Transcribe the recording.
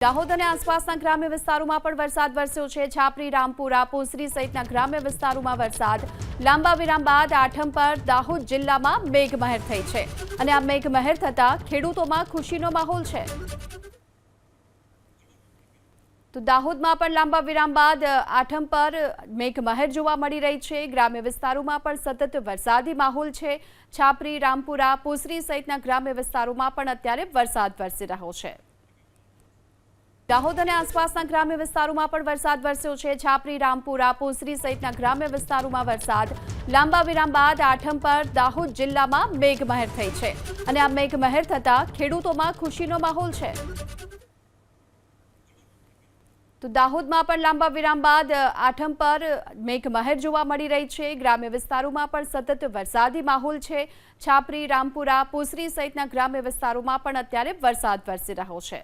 દાહોદ અને આસપાસના ગ્રામ્ય વિસ્તારોમાં પણ વરસાદ વરસ્યો છે। છાપરી, રામપુરા, પોસરી સહિતના ગ્રામ્ય વિસ્તારોમાં વરસાદ। લાંબા વિરામ બાદ આઠમ પર દાહોદ જિલ્લામાં મેઘમહેર થઈ છે અને આ મેઘમહેર થતા ખેડૂતોમાં ખુશીનો માહોલ છે। તો દાહોદમાં પણ લાંબા વિરામ બાદ આઠમ પર મેઘમહેર જોવા મળી રહી છે। ગ્રામ્ય વિસ્તારોમાં પણ સતત વરસાદી માહોલ છે। છાપરી, રામપુરા, પોસરી સહિતના ગ્રામ્ય વિસ્તારોમાં પણ અત્યારે વરસાદ વરસી રહ્યો છે। દાહોદ અને આસપાસના ગ્રામ્ય વિસ્તારોમાં પણ વરસાદ વરસ્યો છે। છાપરી, રામપુરા, પોસરી સહિતના ગ્રામ્ય વિસ્તારોમાં વરસાદ। લાંબા વિરામ બાદ આઠમ પર દાહોદ જિલ્લામાં મેઘમહેર થઈ છે અને આ મેઘમહેર થતા ખેડૂતોમાં ખુશીનો માહોલ છે। તો દાહોદમાં પણ લાંબા વિરામ બાદ આઠમ પર મેઘમહેર જોવા મળી રહી છે। ગ્રામ્ય વિસ્તારોમાં પણ સતત વરસાદી માહોલ છે। છાપરી, રામપુરા, પોસરી સહિતના ગ્રામ્ય વિસ્તારોમાં પણ અત્યારે વરસાદ વરસી રહ્યો છે।